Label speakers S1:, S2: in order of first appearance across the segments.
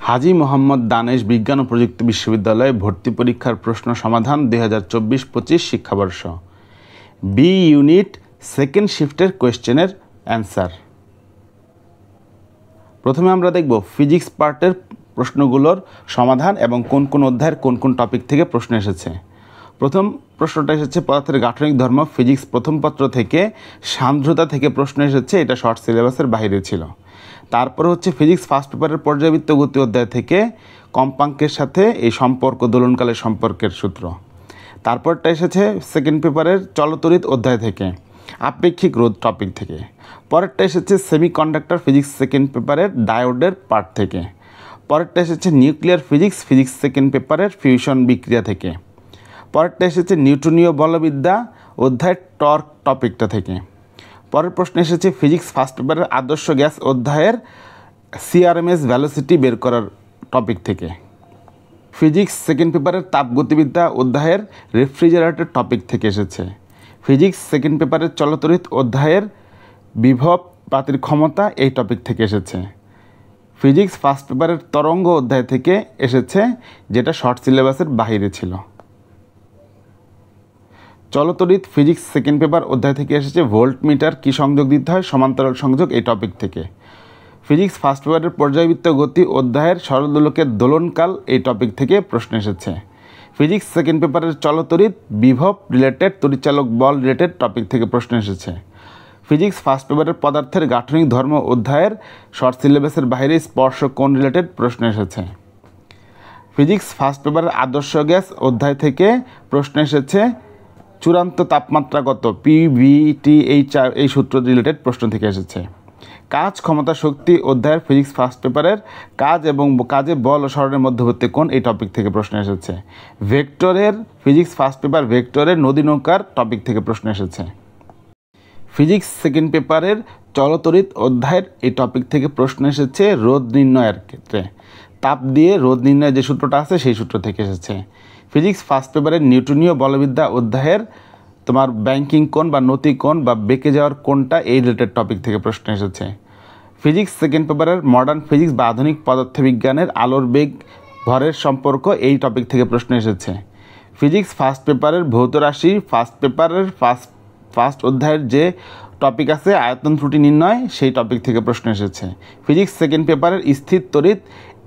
S1: হাজী মোহাম্মদ দানেশ বিজ্ঞান ও প্রযুক্তি বিশ্ববিদ্যালয়ে ভর্তি পরীক্ষার প্রশ্ন সমাধান 2024-25 শিক্ষাবর্ষ। বি ইউনিট সেকেন্ড শিফটের কোয়েশ্চেনের অ্যান্সার। প্রথমে আমরা দেখব ফিজিক্স পার্টের প্রশ্নগুলোর সমাধান এবং কোন কোন অধ্যায়ের কোন কোন টপিক থেকে প্রশ্ন এসেছে। প্রথম প্রশ্নটা এসেছে পদার্থের গাঠনিক ধর্ম, ফিজিক্স প্রথম পত্র থেকে সান্দ্রতা থেকে প্রশ্ন এসেছে, এটা শর্ট সিলেবাসের বাইরে ছিল। তারপর হচ্ছে ফিজিক্স ফার্স্ট পেপারের পর্যাবৃত্ত গতি অধ্যায় থেকে কম্পাঙ্কের সাথে এই সম্পর্ক, দোলনকালের সম্পর্কের সূত্র। তারপরটা এসেছে সেকেন্ড পেপারের চলতরিৎ অধ্যায় থেকে, আপেক্ষিক রোধ টপিক থেকে। পরেরটা এসেছে সেমিকন্ডাক্টর ফিজিক্স সেকেন্ড পেপারের ডায়োডের পার্ট থেকে। পরেরটা এসেছে নিউক্লিয়ার ফিজিক্স সেকেন্ড পেপারের ফিউশন বিক্রিয়া থেকে। পরেরটা এসেছে নিউটনীয় বলবিদ্যা অধ্যায়ের টর্ক টপিকটা থেকে। পরের প্রশ্ন এসেছে ফিজিক্স ফার্স্ট পেপারের আদর্শ গ্যাস অধ্যায়ের সিআরএমএস ভ্যালোসিটি বের করার টপিক থেকে। ফিজিক্স সেকেন্ড পেপারের তাপগতিবিদ্যা অধ্যায়ের রেফ্রিজারেটর টপিক থেকে এসেছে। ফিজিক্স সেকেন্ড পেপারের চলতরিৎ অধ্যায়ের বিভব পাতির ক্ষমতা এই টপিক থেকে এসেছে। ফিজিক্স ফার্স্ট পেপারের তরঙ্গ অধ্যায় থেকে এসেছে, যেটা শর্ট সিলেবাসের বাইরে ছিল। চলতরিৎ ফিজিক্স সেকেন্ড পেপার অধ্যায় থেকে এসেছে ভোল্টমিটার কী সংযোগ দিতে হয়, সমান্তরাল সংযোগ এই টপিক থেকে। ফিজিক্স ফার্স্ট পেপারের পর্যায়বৃত্ত গতি অধ্যায়ের সরলদোলকের দোলনকাল এই টপিক থেকে প্রশ্ন এসেছে। ফিজিক্স সেকেন্ড পেপারের চলতরিৎ বিভব রিলেটেড তড়িৎচালক বল রিলেটেড টপিক থেকে প্রশ্ন এসেছে। ফিজিক্স ফার্স্ট পেপারের পদার্থের গাঠনিক ধর্ম অধ্যায়ের শর্ট সিলেবাসের বাইরে স্পর্শ কোণ রিলেটেড প্রশ্ন এসেছে। ফিজিক্স ফার্স্ট পেপারের আদর্শ গ্যাস অধ্যায় থেকে প্রশ্ন এসেছে চূড়ান্ত তাপমাত্রা কত, PVT এই সূত্র রিলেটেড প্রশ্ন থেকে এসেছে। কাজ ক্ষমতা শক্তি অধ্যায়ের ফিজিক্স ফার্স্ট পেপারের কাজ এবং কাজে বল ও সরণের মধ্যবর্তী কোণ এই টপিক থেকে প্রশ্ন এসেছে। ভেক্টরের ফিজিক্স ফার্স্ট পেপার ভেক্টরের নদী নৌকার টপিক থেকে প্রশ্ন এসেছে। ফিজিক্স সেকেন্ড পেপারের চলতরিৎ অধ্যায়ের এই টপিক থেকে প্রশ্ন এসেছে রোধ নির্ণয়ের ক্ষেত্রে, তাপ দিয়ে রোধ নির্ণয়ের যে সূত্রটা আছে সেই সূত্র থেকে এসেছে। ফিজিক্স ফার্স্ট পেপারের নিউটনীয় বলবিদ্যা অধ্যায়ের তোমার ব্যাংকিং কোণ বা নতি কোণ বা বেঁকে যাওয়ার কোণটা এই রিলেটেড টপিক থেকে প্রশ্ন এসেছে। ফিজিক্স সেকেন্ড পেপারের মডার্ন ফিজিক্স বা আধুনিক পদার্থবিজ্ঞানের আলোর বেগ ভরের সম্পর্ক এই টপিক থেকে প্রশ্ন এসেছে। ফিজিক্স ফার্স্ট পেপারের ভৌত রাশি ফার্স্ট পেপারের ফার্স্ট অধ্যায়ের যে টপিক আছে আয়তন ত্রুটি নির্ণয় সেই টপিক থেকে প্রশ্ন এসেছে। ফিজিক্স সেকেন্ড পেপারের স্থির তড়িৎ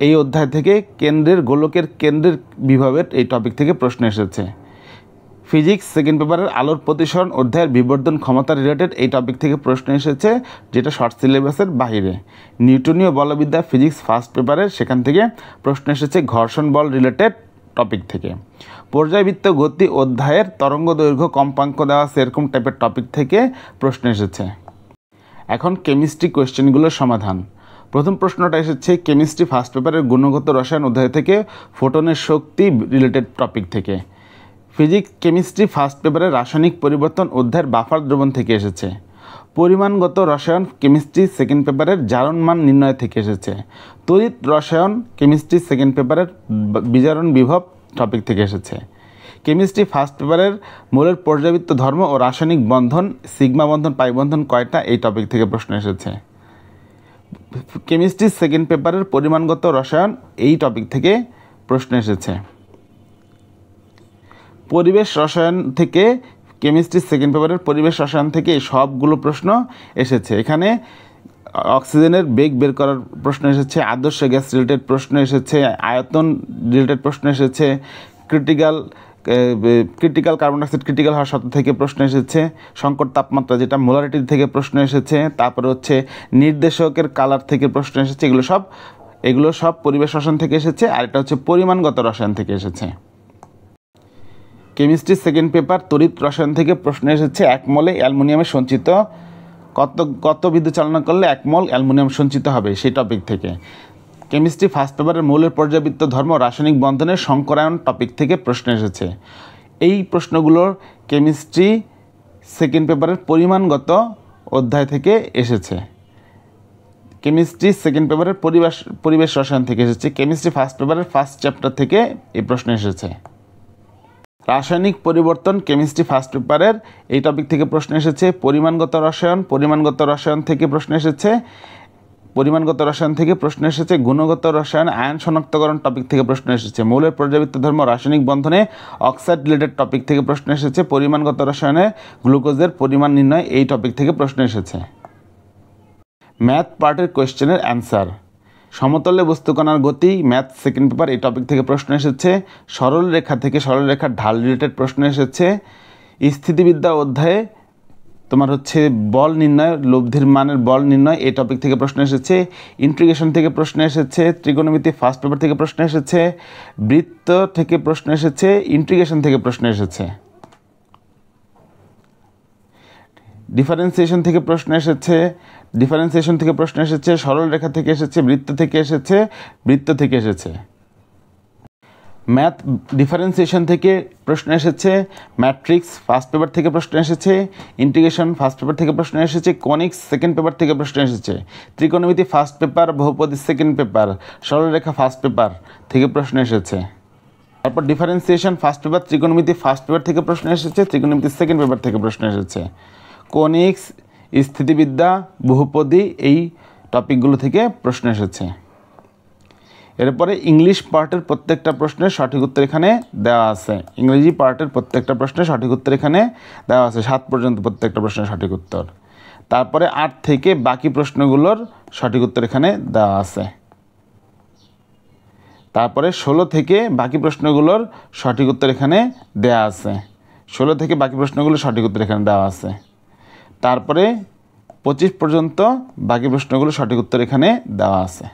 S1: এই অধ্যায় থেকে কেন্দ্রের গোলকের কেন্দ্রের বিভবের এই টপিক থেকে প্রশ্ন এসেছে। ফিজিক্স সেকেন্ড পেপারের আলোর প্রতিসরণ অধ্যায়ের বিবর্ধন ক্ষমতা রিলেটেড এই টপিক থেকে প্রশ্ন এসেছে, যেটা শর্ট সিলেবাসের বাইরে। নিউটনীয় বলবিদ্যা ফিজিক্স ফার্স্ট পেপারের সেখান থেকে প্রশ্ন এসেছে ঘর্ষণ বল রিলেটেড টপিক থেকে। পর্যায়বৃত্ত গতি অধ্যায়ের তরঙ্গ দৈর্ঘ্য কম্পাঙ্ক দেওয়া সেরকম টাইপের টপিক থেকে প্রশ্ন এসেছে। এখন কেমিস্ট্রি কোয়েশ্চেনগুলোর সমাধান। প্রথম প্রশ্নটা এসেছে কেমিস্ট্রি ফার্স্ট পেপারের গুণগত রসায়ন অধ্যায় থেকে ফোটনের শক্তি রিলেটেড টপিক থেকে। ফিজিক্স কেমিস্ট্রি ফার্স্ট পেপারের রাসায়নিক পরিবর্তন অধ্যায়ের বাফার দ্রবণ থেকে এসেছে। পরিমাণগত রসায়ন কেমিস্ট্রি সেকেন্ড পেপারের জারণ মান নির্ণয় থেকে এসেছে। তড়িৎ রসায়ন কেমিস্ট্রি সেকেন্ড পেপারের বিজারণ বিভব টপিক থেকে এসেছে। কেমিস্ট্রি ফার্স্ট পেপারের মৌলের পর্যাবৃত্ত ধর্ম ও রাসায়নিক বন্ধন সিগমা বন্ধন পাই বন্ধন কয়টা এই টপিক থেকে প্রশ্ন এসেছে। কেমিস্ট্রি সেকেন্ড পেপারের পরিমাণগত রসায়ন এই টপিক থেকে প্রশ্ন এসেছে। পরিবেশ রসায়ন থেকে কেমিস্ট্রি সেকেন্ড পেপারের পরিবেশ রসায়ন থেকে সবগুলো প্রশ্ন এসেছে। এখানে অক্সিজেনের বেগ বের করার প্রশ্ন এসেছে, আদর্শ গ্যাস রিলেটেড প্রশ্ন এসেছে, আয়তন রিলেটেড প্রশ্ন এসেছে, ক্রিটিক্যাল কার্বন ডাইঅক্সাইড ক্রিটিক্যাল হওয়ার শর্ত থেকে প্রশ্ন এসেছে, সংকট তাপমাত্রা যেটা মোলারিটি থেকে প্রশ্ন এসেছে, তারপরে হচ্ছে নির্দেশকের কালার থেকে প্রশ্ন এসেছে। এগুলো সব পরিবেশ রসায়ন থেকে এসেছে, আর এটা হচ্ছে পরিমাণগত রসায়ন থেকে এসেছে। কেমিস্ট্রি সেকেন্ড পেপার তড়িৎ রসায়ন থেকে প্রশ্ন এসেছে এক মোলে অ্যালুমিনিয়ামের সঞ্চিত কত বিদ্যুৎ চালনা করলে এক মোল অ্যালুমিনিয়াম সঞ্চিত হবে সেই টপিক থেকে। কেমিস্ট্রি ফার্স্ট পেপারের মৌলের পর্যাবৃত্ত ধর্ম রাসায়নিক বন্ধনের সংকরায়ন টপিক থেকে প্রশ্ন এসেছে। এই প্রশ্নগুলোর কেমিস্ট্রি সেকেন্ড পেপারের পরিমাণগত অধ্যায় থেকে এসেছে। কেমিস্ট্রি সেকেন্ড পেপারের পরিবেশ রসায়ন থেকে এসেছে। কেমিস্ট্রি ফার্স্ট পেপারের ফার্স্ট চ্যাপ্টার থেকে এই প্রশ্ন এসেছে। রাসায়নিক পরিবর্তন কেমিস্ট্রি ফার্স্ট পেপারের এই টপিক থেকে প্রশ্ন এসেছে। পরিমাণগত রসায়ন থেকে প্রশ্ন এসেছে। পরিমাণগত রসায়ন থেকে প্রশ্ন এসেছে। গুণগত রসায়ন আয়ন শনাক্তকরণ টপিক থেকে প্রশ্ন এসেছে। মৌলের পর্যাবৃত্ত ধর্ম রাসায়নিক বন্ধনে অক্সাইড রিলেটেড টপিক থেকে প্রশ্ন এসেছে। পরিমাণগত রসায়নে গ্লুকোজের পরিমাণ নির্ণয় এই টপিক থেকে প্রশ্ন এসেছে। ম্যাথ পার্টের কোয়েশ্চেনের অ্যান্সার। সমতলে বস্তুকণার গতি ম্যাথ সেকেন্ড পেপার এই টপিক থেকে প্রশ্ন এসেছে। সরল রেখা থেকে সরল রেখার ঢাল রিলেটেড প্রশ্ন এসেছে। স্থিতিবিদ্যা অধ্যায়ে তোমার হচ্ছে বল নির্ণয়, লব্ধির মানের বল নির্ণয় এই টপিক থেকে প্রশ্ন এসেছে। ইন্টিগ্রেশন থেকে প্রশ্ন এসেছে। ত্রিকোণমিতি ফার্স্ট পেপার থেকে প্রশ্ন এসেছে। বৃত্ত থেকে প্রশ্ন এসেছে। ইন্টিগ্রেশন থেকে প্রশ্ন এসেছে। ডিফারেন্সিয়েশন থেকে প্রশ্ন এসেছে। ডিফারেন্সিয়েশন থেকে প্রশ্ন এসেছে। সরল রেখা থেকে এসেছে। বৃত্ত থেকে এসেছে। বৃত্ত থেকে এসেছে। ম্যাথ ডিফারেন্সিয়েশন থেকে প্রশ্ন এসেছে। ম্যাট্রিক্স ফার্স্ট পেপার থেকে প্রশ্ন এসেছে। ইন্টিগ্রেশন ফার্স্ট পেপার থেকে প্রশ্ন এসেছে। কনিক্স সেকেন্ড পেপার থেকে প্রশ্ন এসেছে। ত্রিকোণমিতি ফার্স্ট পেপার, বহুপদী সেকেন্ড পেপার, সরলরেখা ফার্স্ট পেপার থেকে প্রশ্ন এসেছে। তারপর ডিফারেন্সিয়েশন ফার্স্ট পেপার, ত্রিকোণমিতি ফার্স্ট পেপার থেকে প্রশ্ন এসেছে। ত্রিকোণমিতি সেকেন্ড পেপার থেকে প্রশ্ন এসেছে। কনিক্স, স্থিতিবিদ্যা, বহুপদী এই টপিকগুলো থেকে প্রশ্ন এসেছে। এরপরে ইংলিশ পার্টের প্রত্যেকটা প্রশ্নের সঠিক উত্তর এখানে দেওয়া আছে। ইংরেজি পার্টের প্রত্যেকটা প্রশ্নের সঠিক উত্তর এখানে দেওয়া আছে, 7 পর্যন্ত প্রত্যেকটা প্রশ্নের সঠিক উত্তর। তারপরে 8 থেকে বাকি প্রশ্নগুলোর সঠিক উত্তর এখানে দেওয়া আছে। তারপরে 16 থেকে বাকি প্রশ্নগুলোর সঠিক উত্তর এখানে দেওয়া আছে। 16 থেকে বাকি প্রশ্নগুলোর সঠিক উত্তর এখানে দেওয়া আছে। তারপরে 25 পর্যন্ত বাকি প্রশ্নগুলোর সঠিক উত্তর এখানে দেওয়া আছে।